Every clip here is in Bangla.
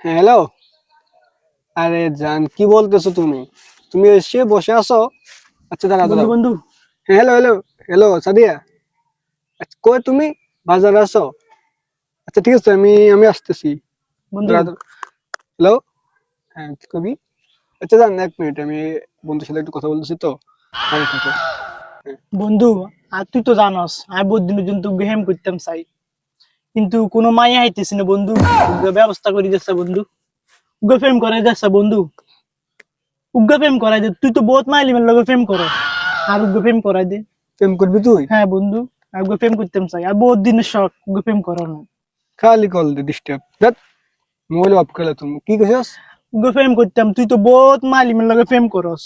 হ্যাঁ হ্যালো। আরে জান, কি বলতেছো তুমি? তুমি এসে বসে আছো? আচ্ছা, দাঁড়াও বন্ধু দাঁড়াও। বন্ধু হ্যাঁ, হ্যালো হ্যালো। হ্যালো সাদিয়া। আচ্ছা, কই তুমি? বাজারে আছো? আচ্ছা, ঠিক আছে, আমি আমি আসতেছি। বন্ধু দাঁড়াও, দাঁড়াও। হ্যালো। হ্যাঁ, কি কবি? আচ্ছা, জান, এক মিনিট, আমি বন্ধুর সাথে একটু কথা বলতেছি তো। আরে থাকো। হ্যাঁ। বন্ধু আর তুই তো জানস আমি বহুত দিনের জন্য গেম করতাম চাই, কিন্তু কোনো মাইয়া হাইতেছি না বন্ধু। উগ্র ব্যবস্থা করে যাচ্ছে বন্ধু, উগ্র প্রেম করাই যাচ্ছে বন্ধু, উগ্র প্রেম করাই দে। তুই তো বহুত মাইলিমের লগে প্রেম কর, আর উগ্র প্রেম করাই দে। প্রেম করবি তুই? হ্যাঁ বন্ধু, আমি উগ্র প্রেম করতাম চাই, আর বহুত দিনের শখ উগ্র প্রেম করানো। খালি কল দে ডিস্টার্ব দেখ। মোবাইল অফ করে তুমি কি কইছস? উগ্র প্রেম করতাম, তুই তো বহুত মালিমের লগে প্রেম করস।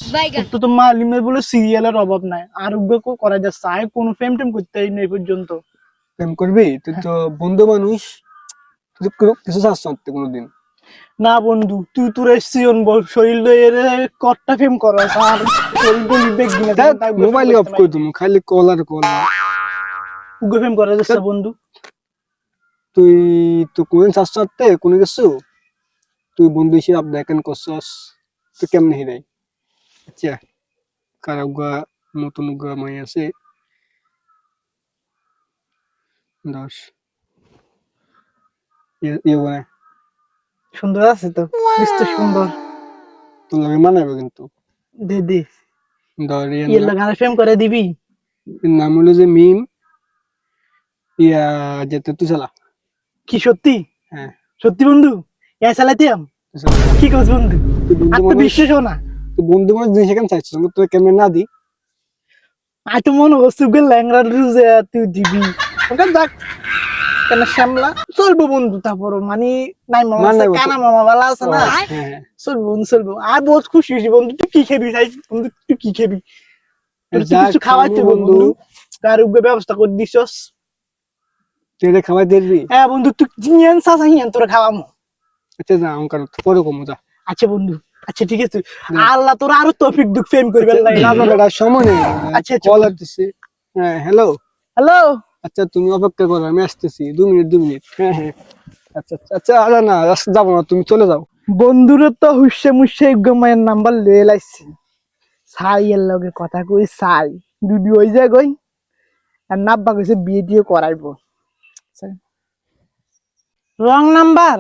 তোর তো মালিমের বলে সিরিয়ালের অভাব নাই, আর উগ্র করাই যাচ্ছে। আমি কোনো প্রেম টেম করতে এই পর্যন্ত। প্রেম করবি? তুই তো বন্ধু মানুষ। তুই কিছু চাস না কোনোদিন? না বন্ধু, তুই তোর এসছিস শরীর লইয়ে কট্টা ফেম করস, আর শরীর বলি বেগ গিনা দেখ, তাই উগ্র ফেম মোবাইল অফ করতে নাই। করে তুমি, খালি কল আর কল। উগ্র ফেম করা যাচ্ছে দেখ, বন্ধু। তুই তো কোন শাস্ত্রে কোনো কিছু, তুই বন্ধু হিসেবে আপ দেখেন করছস, তুই কেমনে হিরাই? আচ্ছা, কারাউগা নতুন উগা মাই আছে 10 ইয়ে বানায়। সুন্দর আছে তো, বেশ সুন্দর। তোর লাগে মানাবে কিন্তু। দে দে, ধর ইয়ের লাগানে ফেম করে দিবি। এর নাম হলো যে মিম, ইয়া যেতে তুই চালা। কি সত্যি? হ্যাঁ, সত্যি বন্ধু? এ চালাইতাম? তুই চালা। কি করছ বন্ধু? তুই বন্ধু আর তো মানুষ, বিশ্বাসও না। তুই বন্ধু মানুষ জিনিস এখানে চাইছিস, তুই কেমনে না দি? আর তো মনে হচ্ছে ল্যাংরা রুজে তুই দিবি। ওকে দেখ, কেন শ্যামলা চলবো বন্ধু। তারপর মানে নাই মামা মান আছে, নাই তো। কানা মামা বালা আছে ও, না। হ্যাঁ হ্যাঁ। চলবো বন্ধু চলবো। আর বহুত খুশি হয়েছি বন্ধু। তুই কি খেবি ভাই বন্ধু? তুই কি খেবি? তোর তুই যাক কিছু খামু খাওয়াইতে হবে বন্ধু। বন্ধু, তার উপরে ব্যবস্থা করে দিছস। তুই এটা খাওয়াই দিবি? হ্যাঁ বন্ধু, তুই জিনিয়ান চাচা হিয়ান তোরা খাওয়ামো। আচ্ছা, যা আমার পরে কমু, যা। আচ্ছা বন্ধু, আচ্ছা ঠিক আছে। যা। আল্লাহ তোর আরো তৌফিক দুঃখ ফেম করবেন আচ্ছা, লাগে যা বন্ধু। বেটা, সময় নেই। আচ্ছা আচ্ছা কল বন্ধু। আসতেছে। হ্যাঁ, হ্যালো। হ্যালো আচ্ছা, তুমি অপেক্ষা করো, আমি আসতেছি 2 মিনিট 2 মিনিট। হ্যাঁ হ্যাঁ। আচ্ছা আচ্ছা আচ্ছা, আরে না, রাস্তা যাবো না, তুমি চলে যাও। বন্ধুরে তো হুসে মুসে গমায়ের নাম্বার লয়ে লাইছি। সাই এর লগে কথা কই সাই, দুদি হই যায় গই। আর নাব্বা কইছে বিয়ে টিয়ে করাইবো। Wrong number.